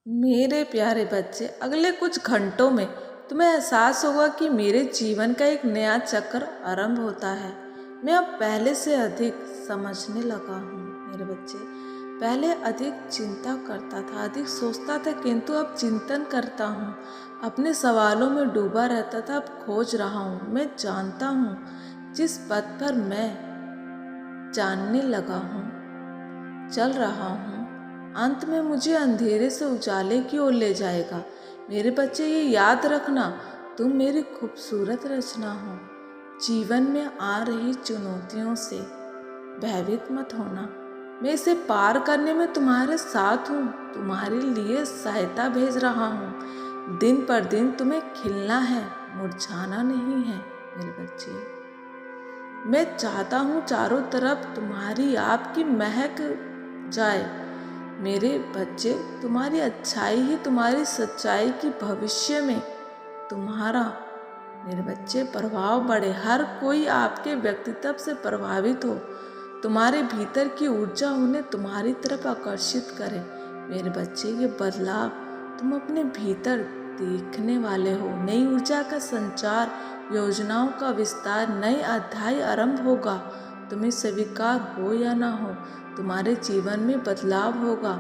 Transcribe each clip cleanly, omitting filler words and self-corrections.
मेरे प्यारे बच्चे, अगले कुछ घंटों में तुम्हें एहसास होगा कि मेरे जीवन का एक नया चक्र आरंभ होता है। मैं अब पहले से अधिक समझने लगा हूँ। मेरे बच्चे, पहले अधिक चिंता करता था, अधिक सोचता था, किंतु अब चिंतन करता हूँ। अपने सवालों में डूबा रहता था, अब खोज रहा हूँ। मैं जानता हूँ जिस पथ पर मैं जानने लगा हूँ, चल रहा हूँ, अंत में मुझे अंधेरे से उजाले की ओर ले जाएगा। मेरे बच्चे, ये याद रखना, तुम मेरी खूबसूरत रचना हो। जीवन में आ रही चुनौतियों से भयभीत मत होना। मैं इसे पार करने में तुम्हारे साथ हूँ, तुम्हारे लिए सहायता भेज रहा हूँ। दिन पर दिन तुम्हें खिलना है, मुरझाना नहीं है। मेरे बच्चे, मैं चाहता हूँ चारों तरफ तुम्हारी आपकी महक जाए। मेरे बच्चे, तुम्हारी अच्छाई ही तुम्हारी सच्चाई की भविष्य में तुम्हारा, मेरे बच्चे, प्रभाव बढ़े। हर कोई आपके व्यक्तित्व से प्रभावित हो, तुम्हारे भीतर की ऊर्जा उन्हें तुम्हारी तरफ आकर्षित करे। मेरे बच्चे, ये बदलाव तुम अपने भीतर देखने वाले हो। नई ऊर्जा का संचार, योजनाओं का विस्तार, नए अध्याय आरंभ होगा। तुम्हें स्वीकार हो या ना हो, तुम्हारे जीवन में बदलाव होगा।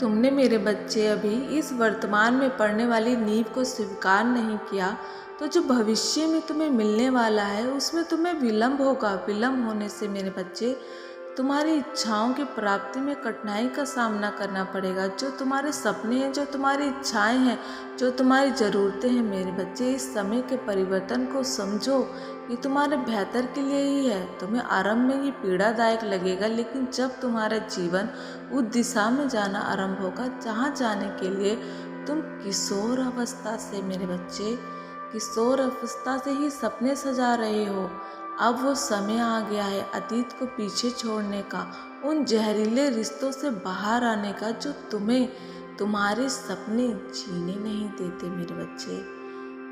तुमने, मेरे बच्चे, अभी इस वर्तमान में पड़ने वाली नींव को स्वीकार नहीं किया, तो जो भविष्य में तुम्हें मिलने वाला है उसमें तुम्हें विलंब होगा। विलंब होने से, मेरे बच्चे, तुम्हारी इच्छाओं की प्राप्ति में कठिनाई का सामना करना पड़ेगा। जो तुम्हारे सपने हैं, जो तुम्हारी इच्छाएं हैं, जो तुम्हारी ज़रूरतें हैं, मेरे बच्चे, इस समय के परिवर्तन को समझो। ये तुम्हारे बेहतर के लिए ही है। तुम्हें आरंभ में ये पीड़ादायक लगेगा, लेकिन जब तुम्हारा जीवन उस दिशा में जाना आरंभ होगा जहाँ जाने के लिए तुम किशोर अवस्था से, मेरे बच्चे, किशोर अवस्था से ही सपने सजा रहे हो। अब वो समय आ गया है अतीत को पीछे छोड़ने का, उन जहरीले रिश्तों से बाहर आने का जो तुम्हें तुम्हारे सपने जीने नहीं देते। मेरे बच्चे,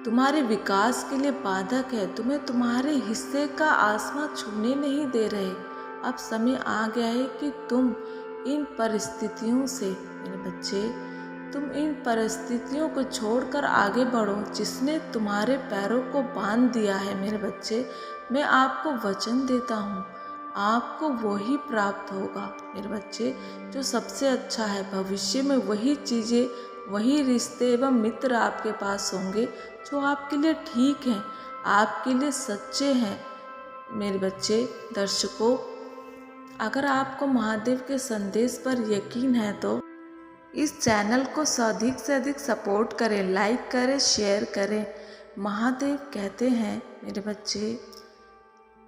तुम्हारे विकास के लिए बाधक है, तुम्हें तुम्हारे हिस्से का आसमां छूने नहीं दे रहे। अब समय आ गया है कि तुम इन परिस्थितियों से, मेरे बच्चे, तुम इन परिस्थितियों को छोड़कर आगे बढ़ो जिसने तुम्हारे पैरों को बांध दिया है। मेरे बच्चे, मैं आपको वचन देता हूँ, आपको वही प्राप्त होगा। मेरे बच्चे, जो सबसे अच्छा है, भविष्य में वही चीज़ें, वही रिश्ते एवं मित्र आपके पास होंगे जो आपके लिए ठीक हैं, आपके लिए सच्चे हैं। मेरे बच्चे, दर्शकों, अगर आपको महादेव के संदेश पर यकीन है तो इस चैनल को अधिक से अधिक सपोर्ट करें, लाइक करें, शेयर करें। महादेव कहते हैं, मेरे बच्चे,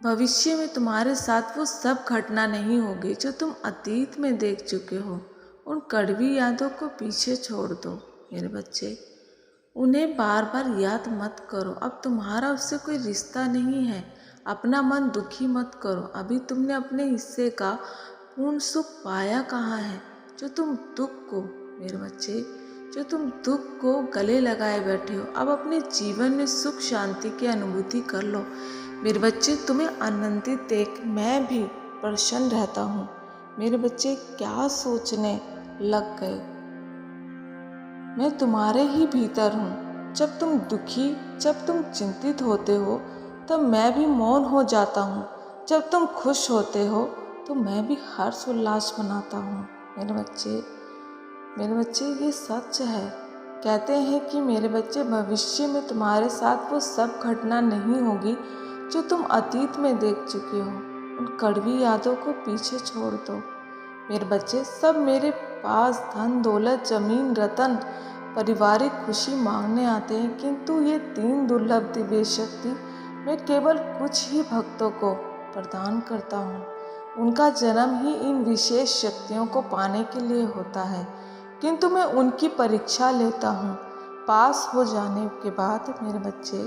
भविष्य में तुम्हारे साथ वो सब घटना नहीं होगी जो तुम अतीत में देख चुके हो। उन कड़वी यादों को पीछे छोड़ दो। मेरे बच्चे, उन्हें बार बार याद मत करो। अब तुम्हारा उससे कोई रिश्ता नहीं है। अपना मन दुखी मत करो। अभी तुमने अपने हिस्से का पूर्ण सुख पाया कहाँ है? जो तुम दुख को, मेरे बच्चे, जो तुम दुख को गले लगाए बैठे हो, अब अपने जीवन में सुख शांति की अनुभूति कर लो। मेरे बच्चे, तुम्हें आनंदित देख मैं भी प्रसन्न रहता हूँ। मेरे बच्चे, क्या सोचने लग गए? मैं तुम्हारे ही भीतर हूँ। जब तुम दुखी, जब तुम चिंतित होते हो, तब मैं भी मौन हो जाता हूँ। जब तुम खुश होते हो तो मैं भी हर्ष उल्लास मनाता हूँ। मेरे बच्चे, ये सच है। कहते हैं कि मेरे बच्चे, भविष्य में तुम्हारे साथ वो सब घटना नहीं होगी जो तुम अतीत में देख चुके हो। उन कड़वी यादों को पीछे छोड़ दो। मेरे बच्चे, सब मेरे पास धन दौलत, जमीन, रतन, पारिवारिक खुशी मांगने आते हैं, किंतु ये 3 दुर्लभ दिव्य शक्ति मैं केवल कुछ ही भक्तों को प्रदान करता हूँ। उनका जन्म ही इन विशेष शक्तियों को पाने के लिए होता है, किंतु मैं उनकी परीक्षा लेता हूँ। पास हो जाने के बाद, मेरे बच्चे,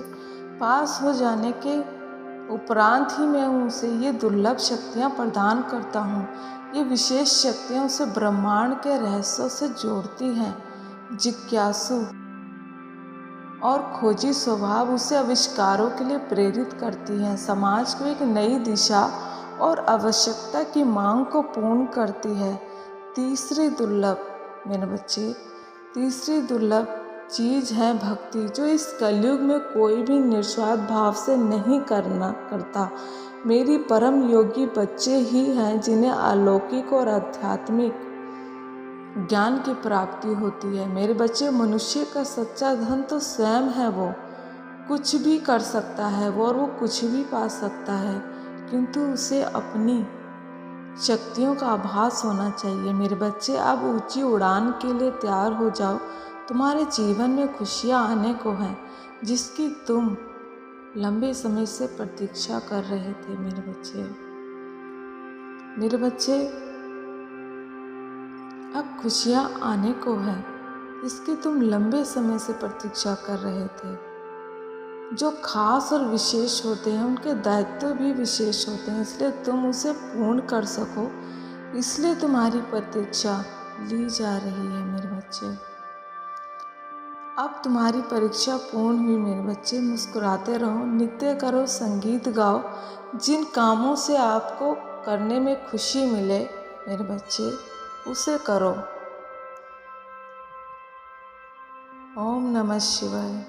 पास हो जाने के उपरांत ही मैं उनसे ये दुर्लभ शक्तियाँ प्रदान करता हूँ। ये विशेष शक्तियाँ उसे ब्रह्मांड के रहस्यों से जोड़ती हैं। जिज्ञासु और खोजी स्वभाव उसे आविष्कारों के लिए प्रेरित करती हैं। समाज को एक नई दिशा और आवश्यकता की मांग को पूर्ण करती है। तीसरी दुर्लभ, मेरे बच्चे, तीसरी दुर्लभ चीज है भक्ति, जो इस कलयुग में कोई भी निस्वार्थ भाव से नहीं करता। मेरी परम योगी बच्चे ही हैं जिन्हें अलौकिक और आध्यात्मिक ज्ञान की प्राप्ति होती है। मेरे बच्चे, मनुष्य का सच्चा धन तो स्वयं है। वो कुछ भी कर सकता है और वो कुछ भी पा सकता है, किंतु उसे अपनी शक्तियों का आभास होना चाहिए। मेरे बच्चे, अब ऊंची उड़ान के लिए तैयार हो जाओ। तुम्हारे जीवन में खुशियाँ आने को हैं, जिसकी तुम लंबे समय से प्रतीक्षा कर रहे थे। मेरे बच्चे, अब खुशियाँ आने को है, जिसकी तुम लंबे समय से प्रतीक्षा कर रहे थे। जो खास और विशेष होते हैं उनके दायित्व भी विशेष होते हैं, इसलिए तुम उसे पूर्ण कर सको, इसलिए तुम्हारी प्रतीक्षा ली जा रही है। मेरे बच्चे, अब तुम्हारी परीक्षा पूर्ण हुई। मेरे बच्चे, मुस्कुराते रहो, नृत्य करो, संगीत गाओ। जिन कामों से आपको करने में खुशी मिले मेरे बच्चे, उसे करो। ओम नमः शिवाय।